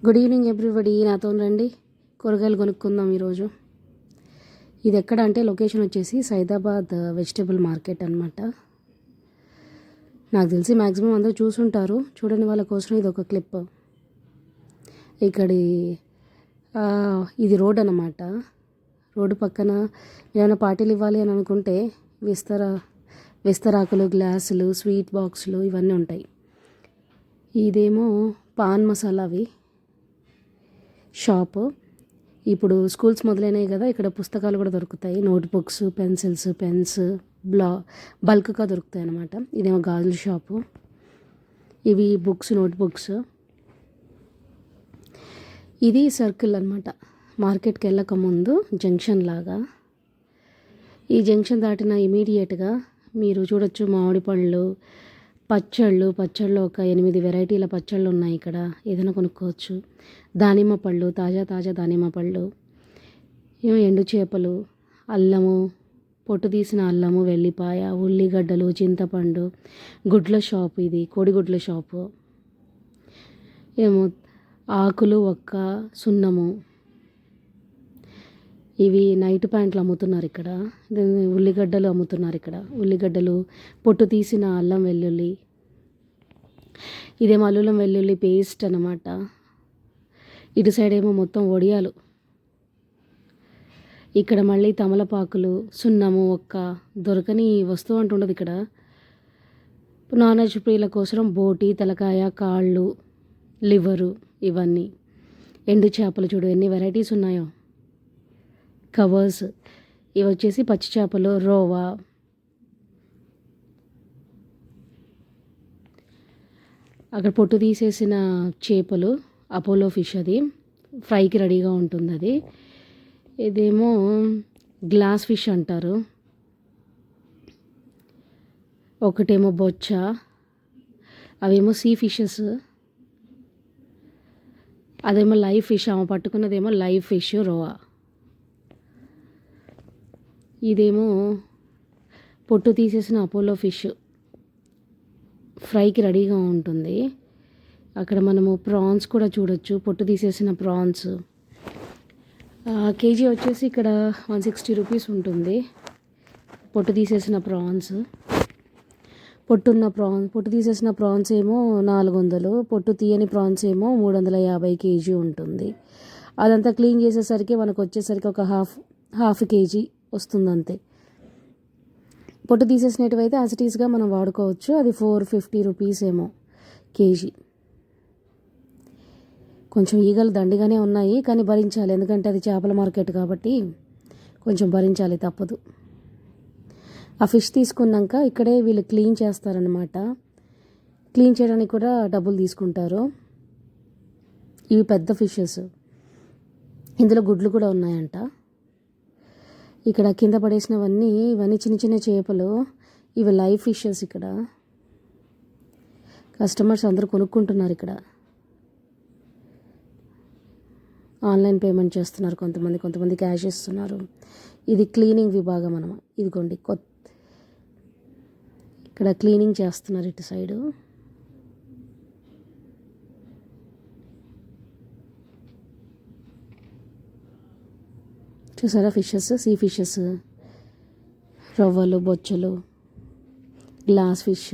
Good evening everybody, నాతో రండి కూరగాయలు కొనుక్కుందాం ఈరోజు. ఇది ఎక్కడ అంటే లొకేషన్ వచ్చేసి సైదాబాద్ వెజిటబుల్ మార్కెట్ అనమాట. నాకు తెలిసి మ్యాక్సిమం అందరూ చూసుంటారు, చూడని వాళ్ళ కోసం ఇది ఒక క్లిప్. ఇక్కడి ఇది రోడ్ అన్నమాట. రోడ్డు పక్కన ఏమైనా పార్టీలు ఇవ్వాలి అని అనుకుంటే విస్తరాకులు, గ్లాసులు, స్వీట్ బాక్సులు ఇవన్నీ ఉంటాయి. ఇదేమో పాన్ మసాలావి షాపు. ఇప్పుడు స్కూల్స్ మొదలైనాయి కదా, ఇక్కడ పుస్తకాలు కూడా దొరుకుతాయి. నోట్బుక్స్, పెన్సిల్స్, పెన్స్ బల్క్గా దొరుకుతాయి అన్నమాట. ఇదేమో గాజుల షాపు. ఇవి బుక్స్, నోట్బుక్స్. ఇది సర్కిల్ అనమాట. మార్కెట్కి వెళ్ళక ముందు జంక్షన్ లాగా. ఈ జంక్షన్ దాటిన ఇమీడియట్గా మీరు చూడొచ్చు మామిడి పళ్ళు, పచ్చళ్ళు ఒక 8 వెరైటీల పచ్చళ్ళు ఉన్నాయి ఇక్కడ. ఏదైనా కొనుక్కోవచ్చు. దానిమ్మ పళ్ళు, తాజా దానిమ్మ పళ్ళు, ఏమో ఎండు చేపలు, అల్లము, పొట్టు తీసిన అల్లము, వెల్లిపాయ, ఉల్లిగడ్డలు, చింతపండు, గుడ్ల షాపు. ఇది కోడిగుడ్ల షాపు. ఏమో ఆకులు, ఒక్క, సున్నము. ఇవి నైట్ ప్యాంట్లు అమ్ముతున్నారు ఇక్కడ. ఉల్లిగడ్డలు అమ్ముతున్నారు ఇక్కడ. ఉల్లిగడ్డలు, పొట్టు తీసిన అల్లం వెల్లుల్లి. ఇదేమో అల్లం వెల్లుల్లి పేస్ట్ అన్నమాట. ఇటు సైడ్ ఏమో మొత్తం వడియాలు. ఇక్కడ మళ్ళీ తమలపాకులు, సున్నము, ఒక్క. దొరకని వస్తువు అంటూ ఉండదు ఇక్కడ. నాన్ వెజ్ ప్రియుల కోసం బోటి, తలకాయ, కాళ్ళు, లివరు ఇవన్నీ. ఎండు చేపలు చూడు ఎన్ని వెరైటీస్ ఉన్నాయో. కవర్స్. ఇవి వచ్చేసి పచ్చి చేపలు, రోవా. అక్కడ పొట్టు తీసేసిన చేపలు, అపోలో ఫిష్. అది ఫ్రైకి రెడీగా ఉంటుంది అది. ఇదేమో గ్లాస్ ఫిష్ అంటారు. ఒకటేమో బొచ్చ. అవేమో సీ ఫిషెస్. అదేమో లైవ్ ఫిష్. ఆమె పట్టుకున్నదేమో లైవ్ ఫిష్, రోవా. ఇదేమో పొట్టు తీసేసిన అపోలో ఫిష్, ఫ్రైకి రెడీగా ఉంటుంది. అక్కడ మనము ప్రాన్స్ కూడా చూడొచ్చు, పొట్టు తీసేసిన ప్రాన్స్. కేజీ వచ్చేసి ఇక్కడ 160 రూపీస్ ఉంటుంది. పొట్టు తీసేసిన ప్రాన్స్. పొట్టు తీసేసిన ప్రాన్స్ ఏమో 400, పొట్టు తీయని ప్రాన్స్ ఏమో 350 కేజీ ఉంటుంది. అదంతా క్లీన్ చేసేసరికి మనకు వచ్చేసరికి ఒక హాఫ్ కేజీ వస్తుంది అంతే. పొట్టు తీసేసినవి అయితే యాసిటీస్గా మనం వాడుకోవచ్చు. అది 450 రూపీస్ ఏమో కేజీ. కొంచెం ఈగలు దండిగానే ఉన్నాయి, కానీ భరించాలి. ఎందుకంటే అది చేపల మార్కెట్ కాబట్టి కొంచెం భరించాలి, తప్పదు. ఆ ఫిష్ తీసుకున్నాక ఇక్కడే వీళ్ళు క్లీన్ చేస్తారనమాట. క్లీన్ చేయడానికి కూడా డబ్బులు తీసుకుంటారు. ఇవి పెద్ద ఫిషెస్. ఇందులో గుడ్లు కూడా ఉన్నాయంట. ఇక్కడ కింద పడేసినవన్నీ ఇవన్నీ చిన్న చిన్న చేపలు. ఇవి లైవ్ ఫిషెస్. ఇక్కడ కస్టమర్స్ అందరూ కొనుక్కుంటున్నారు. ఇక్కడ ఆన్లైన్ పేమెంట్ చేస్తున్నారు కొంతమంది క్యాష్ ఇస్తున్నారు. ఇది క్లీనింగ్ విభాగం అన్నమాట. ఇదిగోండి ఇక్కడ క్లీనింగ్ చేస్తున్నారు ఇటు సైడు. చూసారా ఫిషెస్, సీ ఫిషెస్, రవ్వలు, బొచ్చలు, గ్లాస్ ఫిష్,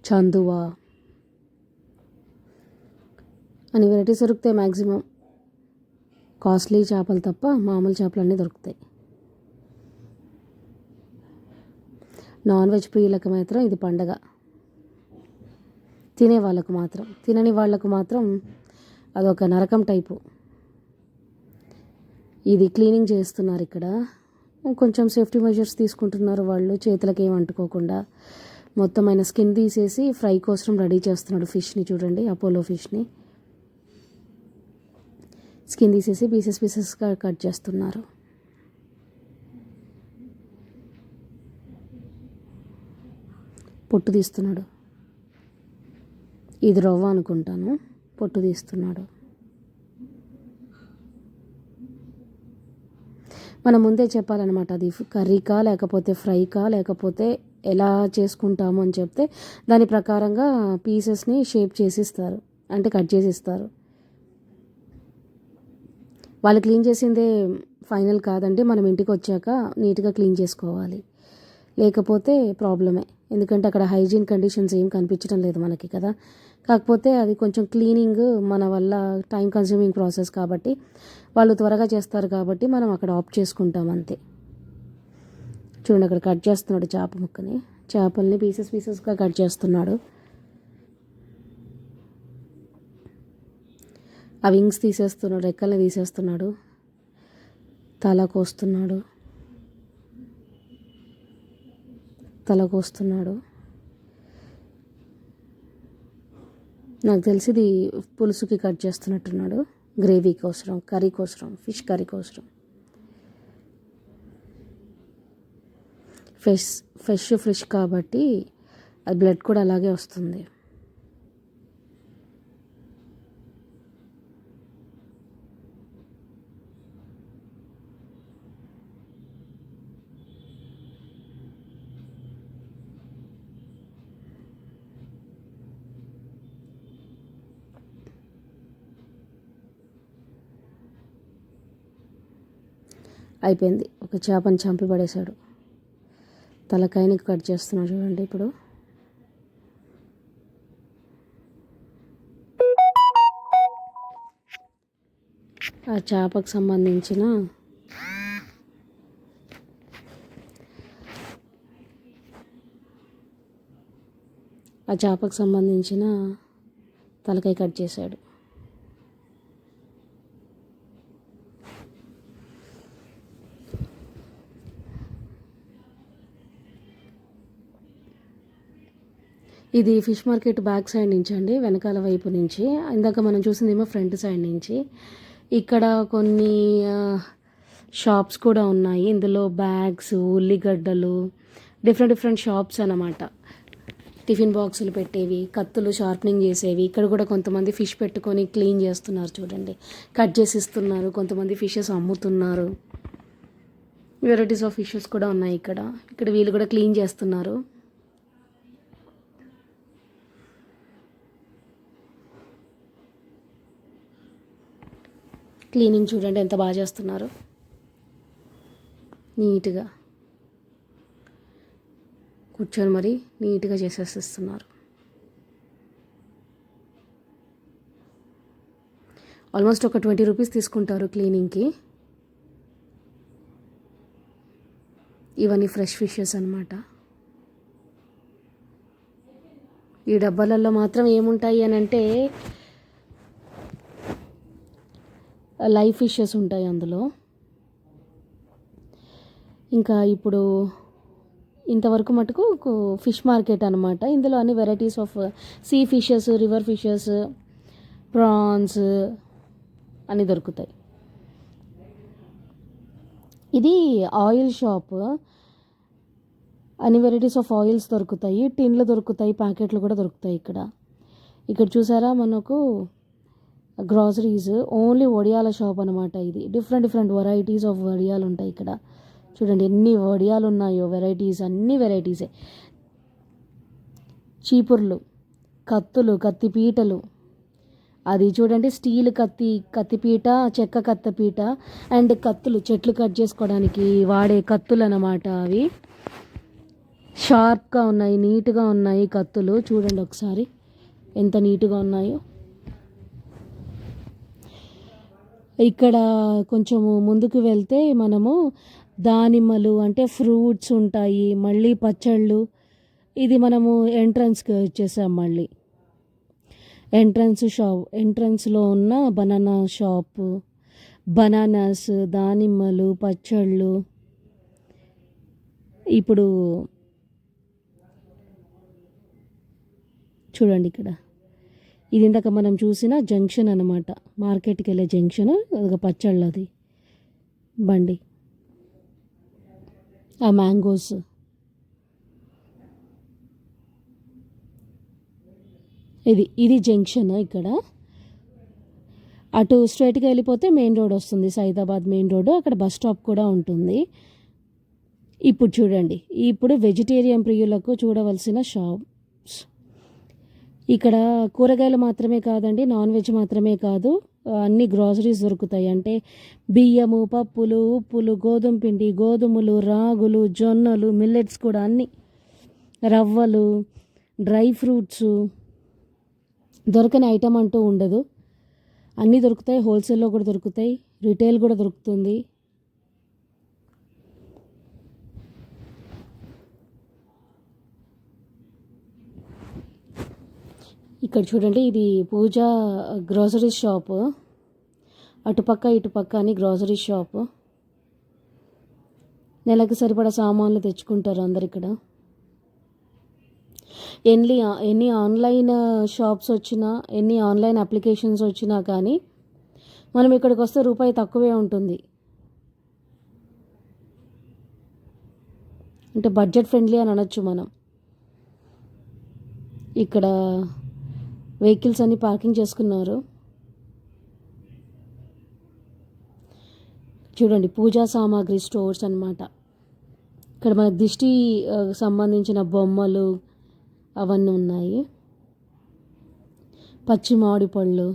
చందువా అని వెరైటీస్ దొరుకుతాయి. మ్యాక్సిమం కాస్ట్లీ చేపలు తప్ప మామూలు చేపలు అన్నీ దొరుకుతాయి. నాన్ వెజ్ ప్రియులకు మాత్రం ఇది పండగ. తినే వాళ్ళకు మాత్రం, తినని వాళ్ళకు మాత్రం అదొక నరకం టైపు. ఇది క్లీనింగ్ చేస్తున్నారు ఇక్కడ. కొంచెం సేఫ్టీ మెజర్స్ తీసుకుంటున్నారు వాళ్ళు, చేతులకు ఏం అంటుకోకుండా. మొత్తం ఆయన స్కిన్ తీసేసి ఫ్రై కోసం రెడీ చేస్తున్నాడు ఫిష్ని. చూడండి అపోలో ఫిష్ని స్కిన్ తీసేసి పీసెస్గా కట్ చేస్తున్నారు. పొట్టు తీస్తున్నాడు. ఇది రవ్వ అనుకుంటాను. పొట్టు తీస్తున్నాడు. మనం ముందే చెప్పాలన్నమాట, అది కర్రీకా లేకపోతే ఫ్రైకా లేకపోతే ఎలా చేసుకుంటాము అని చెప్తే దాని ప్రకారంగా పీసెస్ని షేప్ చేసి ఇస్తారు, అంటే కట్ చేసి ఇస్తారు. వాళ్ళు క్లీన్ చేసిందే ఫైనల్ కాదండి, మనం ఇంటికి వచ్చాక నీట్గా క్లీన్ చేసుకోవాలి, లేకపోతే ప్రాబ్లమే. ఎందుకంటే అక్కడ హైజీన్ కండిషన్స్ ఏం కనిపించడం లేదు మనకి కదా. కాకపోతే అది కొంచెం క్లీనింగ్ మన వల్ల టైం కన్స్యూమింగ్ ప్రాసెస్ కాబట్టి వాళ్ళు త్వరగా చేస్తారు కాబట్టి మనం అక్కడ ఆఫ్ చేసుకుంటాం అంతే. చూడండి అక్కడ కట్ చేస్తున్నాడు చేప ముక్కని, చేపల్ని పీసెస్గా కట్ చేస్తున్నాడు. ఆ వింగ్స్ తీసేస్తున్నాడు, రెక్కల్ని తీసేస్తున్నాడు, తల కోస్తున్నాడు. నాకు తెలిసి ఇది పులుసుకి కట్ చేస్తున్నట్టున్నాడు, గ్రేవీ కోసరం, కర్రీ కోసరం, ఫిష్ కర్రీ కోసరం. ఫ్రెష్ కాబట్టి అది బ్లడ్ కూడా అలాగే వస్తుంది. అయిపోయింది, ఒక చేపని చంపి పడేశాడు. తలకాయని కట్ చేస్తున్నాడు చూడండి ఇప్పుడు. ఆ చేపకు సంబంధించిన తలకాయ కట్ చేశాడు. ఇది ఫిష్ మార్కెట్ బ్యాక్ సైడ్ నుంచి అండి, వెనకాల వైపు నుంచి. ఇందాక మనం చూసిందేమో ఫ్రంట్ సైడ్ నుంచి. ఇక్కడ కొన్ని షాప్స్ కూడా ఉన్నాయి. ఇందులో బ్యాగ్స్, ఉల్లిగడ్డలు, డిఫరెంట్ షాప్స్ అన్నమాట. టిఫిన్ బాక్సులు పెట్టేవి, కత్తులు షార్పనింగ్ చేసేవి. ఇక్కడ కూడా కొంతమంది ఫిష్ పెట్టుకొని క్లీన్ చేస్తున్నారు చూడండి, కట్ చేసి ఇస్తున్నారు. కొంతమంది ఫిషెస్ అమ్ముతున్నారు. వెరైటీస్ ఆఫ్ ఫిషెస్ కూడా ఉన్నాయి ఇక్కడ. వీళ్ళు కూడా క్లీన్ చేస్తున్నారు. క్లీనింగ్ చూడండి ఎంత బాగా చేస్తున్నారు, నీట్గా కూర్చొని మరి నీట్గా చేసేసిస్తున్నారు. ఆల్మోస్ట్ ఒక 20 రూపీస్ తీసుకుంటారు క్లీనింగ్కి. ఇవన్నీ ఫ్రెష్ ఫిషెస్ అన్నమాట. ఈ డబ్బాలలో మాత్రం ఏముంటాయి అని అంటే లైవ్ ఫిషెస్ ఉంటాయి అందులో. ఇంకా ఇప్పుడు ఇంతవరకు మటుకు ఫిష్ మార్కెట్ అనమాట. ఇందులో అన్ని varieties of sea fishes, river fishes, prawns అన్నీ దొరుకుతాయి. ఇది ఆయిల్ షాప్, అన్ని వెరైటీస్ ఆఫ్ ఆయిల్స్ దొరుకుతాయి. టిన్లు దొరుకుతాయి, ప్యాకెట్లు కూడా దొరుకుతాయి ఇక్కడ చూసారా మనకు గ్రాసరీస్. ఓన్లీ వడియాల షాప్ అనమాట ఇది. డిఫరెంట్ వెరైటీస్ ఆఫ్ వడియాలు ఉంటాయి ఇక్కడ. చూడండి ఎన్ని వడియాలు ఉన్నాయో, వెరైటీస్, అన్ని వెరైటీసే. చీపుర్లు, కత్తులు, కత్తిపీటలు, అది చూడండి స్టీల్ కత్తిపీట, చెక్క కత్తిపీట అండ్ కత్తులు, చెట్లు కట్ చేసుకోవడానికి వాడే కత్తులు అన్నమాట. అవి షార్ప్గా ఉన్నాయి, నీట్గా ఉన్నాయి కత్తులు. చూడండి ఒకసారి ఎంత నీట్గా ఉన్నాయో. ఇక్కడ కొంచెము ముందుకు వెళ్తే మనము దానిమ్మలు అంటే ఫ్రూట్స్ ఉంటాయి, మళ్ళీ పచ్చళ్ళు. ఇది మనము ఎంట్రన్స్కి వచ్చేసాం. మళ్ళీ ఎంట్రన్స్లో ఉన్న బనానా షాపు, బనానాస్, దానిమ్మలు, పచ్చళ్ళు. ఇప్పుడు చూడండి ఇక్కడ ఇది ఇందాక మనం చూసిన జంక్షన్ అనమాట, మార్కెట్కి వెళ్ళే జంక్షన్. అదొక పచ్చళ్ళది బండి. ఆ మ్యాంగోస్, ఇది జంక్షన్. ఇక్కడ అటు స్ట్రైట్గా వెళ్ళిపోతే మెయిన్ రోడ్ వస్తుంది, సైదాబాద్ మెయిన్ రోడ్. అక్కడ బస్ స్టాప్ కూడా ఉంటుంది. ఇప్పుడు చూడండి, ఇప్పుడు వెజిటేరియన్ ప్రియులకు చూడవలసిన షాప్స్. ఇక్కడ కూరగాయలు మాత్రమే కాదండి, నాన్ వెజ్ మాత్రమే కాదు, అన్ని గ్రాసరీస్ దొరుకుతాయి. అంటే బియ్యము, పప్పులు, ఉప్పులు, గోధుమ పిండి, గోధుమలు, రాగులు, జొన్నలు, మిల్లెట్స్ కూడా అన్నీ, రవ్వలు, డ్రై ఫ్రూట్స్, దొరకని ఐటమ్ అంటూ ఉండదు. అన్నీ దొరుకుతాయి. హోల్సేల్లో కూడా దొరుకుతాయి, రిటైల్ కూడా దొరుకుతుంది. ఇక్కడ చూడండి, ఇది పూజ గ్రాసరీ షాపు. అటుపక్క ఇటుపక్క అని గ్రాసరీ షాపు. నెలకు సరిపడా సామాన్లు తెచ్చుకుంటారు అందరు ఇక్కడ. ఎన్ని ఆన్లైన్ షాప్స్ వచ్చినా, ఎన్ని ఆన్లైన్ అప్లికేషన్స్ వచ్చినా కానీ మనం ఇక్కడికి వస్తే రూపాయి తక్కువే ఉంటుంది. అంటే బడ్జెట్ ఫ్రెండ్లీ అని అనొచ్చు మనం. ఇక్కడ వెహికల్స్ అన్ని పార్కింగ్ చేసుకున్నారు. చూడండి, పూజా సామాగ్రి స్టోర్స్ అన్నమాట. ఇక్కడ మనకు దిష్టి సంబంధించిన బొమ్మలు అవన్నీ ఉన్నాయి. పచ్చి మామిడి పళ్ళు,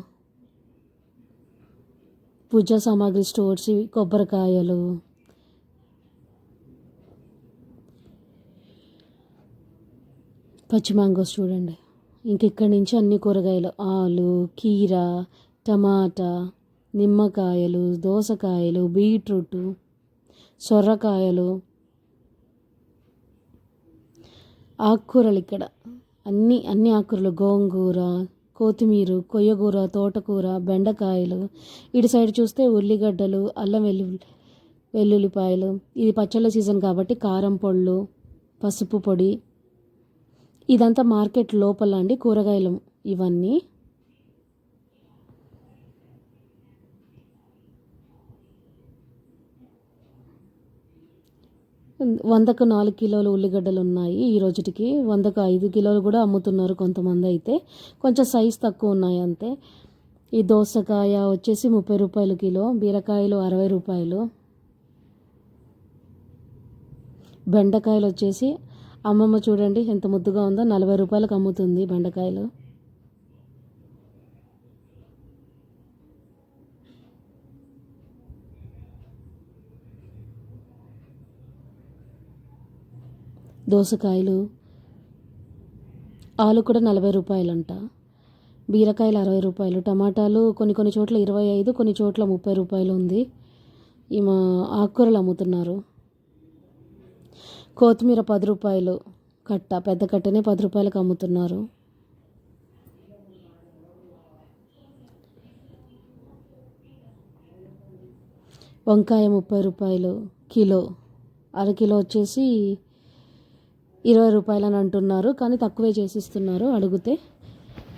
పూజా సామాగ్రి స్టోర్స్, కొబ్బరికాయలు, పచ్చి మ్యాంగోస్ చూడండి. ఇంక ఇక్కడి నుంచి అన్ని కూరగాయలు, ఆలు, కీర, టమాటా, నిమ్మకాయలు, దోసకాయలు, బీట్రూట్, సొరకాయలు, ఆకుకూరలు. ఇక్కడ అన్ని ఆకుకూరలు, గోంగూర, కొత్తిమీర, కొయ్యగూర, తోటకూర, బెండకాయలు. ఇటు సైడ్ చూస్తే ఉల్లిగడ్డలు, అల్లం వెల్లుల్లిపాయలు. ఇది పచ్చళ్ళ సీజన్ కాబట్టి కారం పొళ్ళు, పసుపు పొడి. ఇదంతా మార్కెట్ లోపల అండి, కూరగాయలు ఇవన్నీ. వందకు 4 కిలోలు ఉల్లిగడ్డలు ఉన్నాయి ఈ రోజుటికి. 100కు 5 కిలోలు కూడా అమ్ముతున్నారు కొంతమంది అయితే. కొంచెం సైజ్ తక్కువ ఉన్నాయి అంతే. ఈ దోసకాయ వచ్చేసి 30 రూపాయలు కిలో, బీరకాయలు 60 రూపాయలు, బెండకాయలు వచ్చేసి అమ్మమ్మ చూడండి ఎంత ముద్దుగా ఉందో, 40 రూపాయలకు అమ్ముతుంది బెండకాయలు. దోసకాయలు, ఆలు కూడా 40 రూపాయలంట, బీరకాయలు 60 రూపాయలు, టమాటాలు కొన్ని చోట్ల 25, కొన్ని చోట్ల 30 రూపాయలు ఉంది. ఈ మా ఆకుకూరలు అమ్ముతున్నారు. కొత్తిమీర 10 రూపాయలు కట్ట, పెద్ద కట్టనే 10 రూపాయలకు అమ్ముతున్నారు. వంకాయ 30 రూపాయలు కిలో, అరకిలో వచ్చేసి 20 రూపాయలు అని అంటున్నారు. కానీ తక్కువే చేసిస్తున్నారు, అడిగితే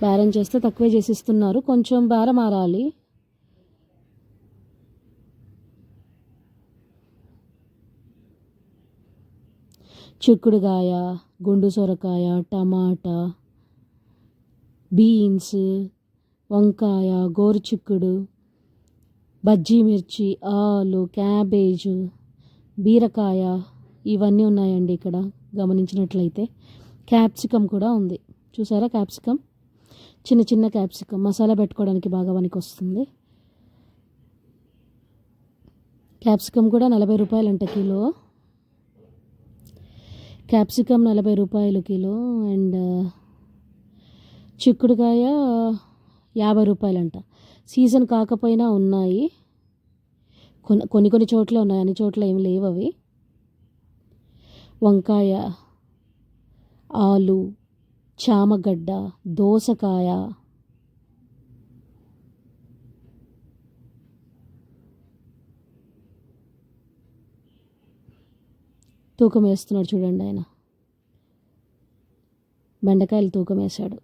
బేరం చేస్తే తక్కువే చేసిస్తున్నారు. కొంచెం బేరం మారాలి. చిక్కుడుకాయ, గుండు సొరకాయ, టమాటా, బీన్స్, వంకాయ, గోరుచిక్కుడు, బజ్జీ మిర్చి, ఆలు, క్యాబేజు, బీరకాయ ఇవన్నీ ఉన్నాయండి ఇక్కడ గమనించినట్లయితే. క్యాప్సికమ్ కూడా ఉంది, చూసారా? క్యాప్సికమ్ చిన్న క్యాప్సికమ్ మసాలా పెట్టుకోవడానికి బాగా పనికి వస్తుంది. క్యాప్సికమ్ కూడా 40 రూపాయలు అంట కిలో. క్యాప్సికమ్ 40 రూపాయలు కిలో. అండ్ చిక్కుడుకాయ 50 రూపాయలంట. సీజన్ కాకపోయినా ఉన్నాయి, కొన్ని చోట్ల ఉన్నాయి, అన్ని చోట్ల ఏమి లేవు అవి. వంకాయ, ఆలు, చామగడ్డ, దోసకాయ, తూకం వేస్తున్నాడు చూడండి ఆయన. బెండకాయలు తూకం వేశాడు.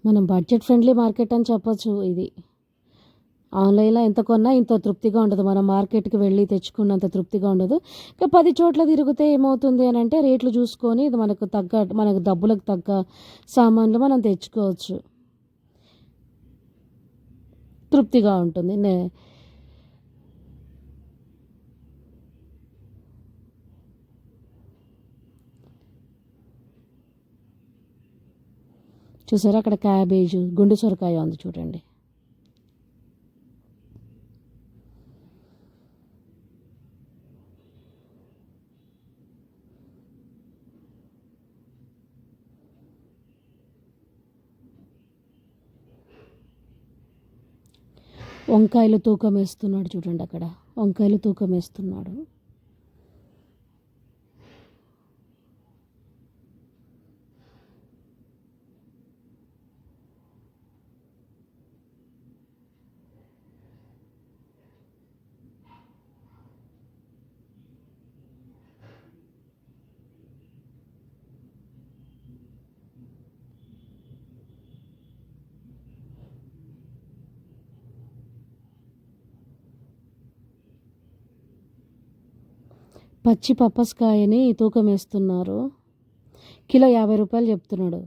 మనం బడ్జెట్ ఫ్రెండ్లీ మార్కెట్ అని చెప్పొచ్చు ఇది. ఆన్లైన్లో ఎంత కొన్నా ఇంత తృప్తిగా ఉండదు, మనం మార్కెట్కి వెళ్ళి తెచ్చుకున్నంత తృప్తిగా ఉండదు. ఇక 10 చోట్ల తిరిగితే ఏమవుతుంది అని అంటే రేట్లు చూసుకొని ఇది మనకు డబ్బులకు తగ్గ సామాన్లు మనం తెచ్చుకోవచ్చు. తృప్తిగా ఉంటుంది. చూసారా అక్కడ క్యాబేజు, గుండు సొరకాయ ఉంది చూడండి. వంకాయలు తూకం వేస్తున్నాడు చూడండి, అక్కడ వంకాయలు తూకం వేస్తున్నాడు. పచ్చి పప్పస్కాయని తూకం వేస్తున్నారు. కిలో 50 రూపాయలు చెప్తున్నాడు.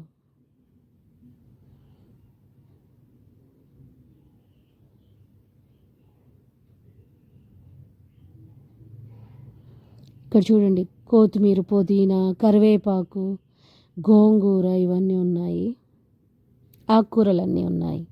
ఇక్కడ చూడండి కొత్తిమీర, పుదీనా, కరివేపాకు, గోంగూర ఇవన్నీ ఉన్నాయి. ఆకుకూరలన్నీ ఉన్నాయి.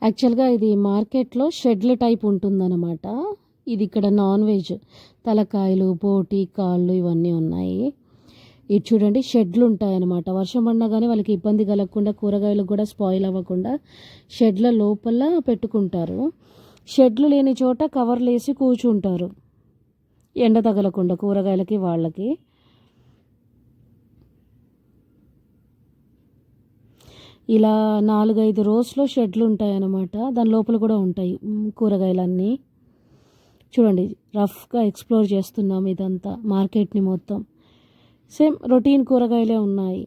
యాక్చువల్గా ఇది మార్కెట్లో షెడ్ల టైప్ ఉంటుందన్నమాట. ఇది ఇక్కడ నాన్ వెజ్ తలకాయలు, బోటి, కాళ్ళు ఇవన్నీ ఉన్నాయి. ఇది చూడండి షెడ్లు ఉంటాయన్నమాట. వర్షం పడినా కానీ వాళ్ళకి ఇబ్బంది కలగకుండా, కూరగాయలు కూడా స్పాయిల్ అవ్వకుండా షెడ్ల లోపల పెట్టుకుంటారు. షెడ్లు లేని చోట కవర్లు వేసి కూర్చుంటారు, ఎండ తగలకుండా కూరగాయలకి వాళ్ళకి. ఇలా 4-5 రోస్లో షెడ్లు ఉంటాయన్నమాట. దాని లోపల కూడా ఉంటాయి కూరగాయలన్నీ. చూడండి రఫ్గా ఎక్స్ప్లోర్ చేస్తున్నాం ఇదంతా మార్కెట్ని మొత్తం. సేమ్ రొటీన్ కూరగాయలే ఉన్నాయి.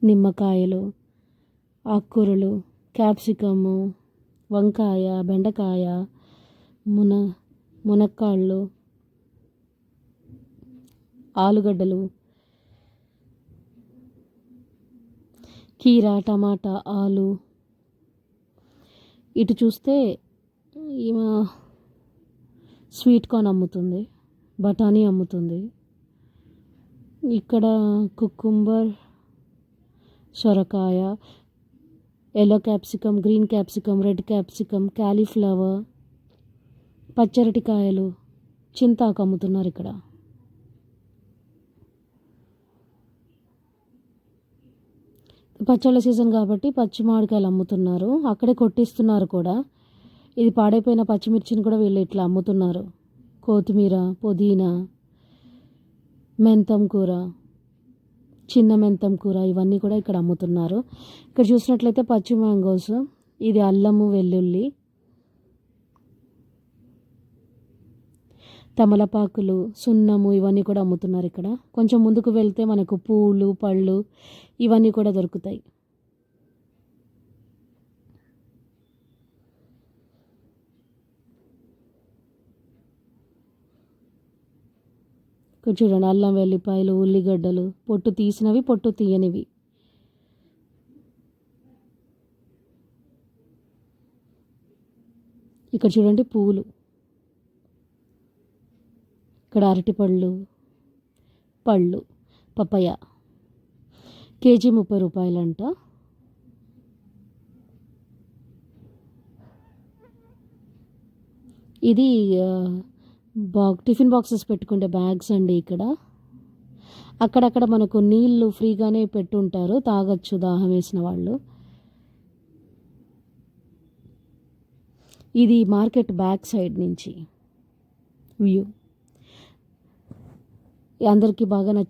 నిమ్మకాయలు, ఆకుకూరలు, క్యాప్సికము, వంకాయ, బెండకాయ, మునక్కాళ్ళు, ఆలుగడ్డలు, కీర, టమాటా, ఆలు. ఇటు చూస్తే ఈమె స్వీట్ కార్న్ అమ్ముతుంది, బఠానీ అమ్ముతుంది. ఇక్కడ కుకుంబర్, సొరకాయ, yellow capsicum, green capsicum, red capsicum, cauliflower, పచ్చరటికాయలు, చింతాకు అమ్ముతున్నారు ఇక్కడ. పచ్చళ్ళ సీజన్ కాబట్టి పచ్చి మామిడికాయలు అమ్ముతున్నారు, అక్కడే కొట్టిస్తున్నారు కూడా. ఇది పాడైపోయిన పచ్చిమిర్చిని కూడా వీళ్ళు ఇట్లా అమ్ముతున్నారు. కొత్తిమీర, పుదీనా, మెంతం కూర, చిన్న మెంతం కూర ఇవన్నీ కూడా ఇక్కడ అమ్ముతున్నారు. ఇక్కడ చూసినట్లయితే పచ్చి మ్యాంగోస్, ఇది అల్లము, వెల్లుల్లి, తమలపాకులు, సున్నము ఇవన్నీ కూడా అమ్ముతున్నారు ఇక్కడ. కొంచెం ముందుకు వెళ్తే మనకు పూలు, పళ్ళు ఇవన్నీ కూడా దొరుకుతాయి. ఇక్కడ చూడండి అల్లం, వెల్లిపాయలు, ఉల్లిగడ్డలు, పొట్టు తీసినవి, పొట్టు తీయనివి. ఇక్కడ చూడండి పువ్వులు, ఇక్కడ అరటిపళ్ళు, పళ్ళు, పప్పయ్య కేజీ 30 రూపాయలంట. ఇది టిఫిన్ బాక్సెస్ పెట్టుకుంటే బ్యాగ్స్ అండి ఇక్కడ. అక్కడక్కడ మనకు నీళ్ళు ఫ్రీగానే పెట్టుంటారు, తాగొచ్చు దాహం వేసిన వాళ్ళు. ఇది మార్కెట్ బ్యాక్ సైడ్ నుంచి వ్యూ. అందరికీ బాగా నచ్చింది.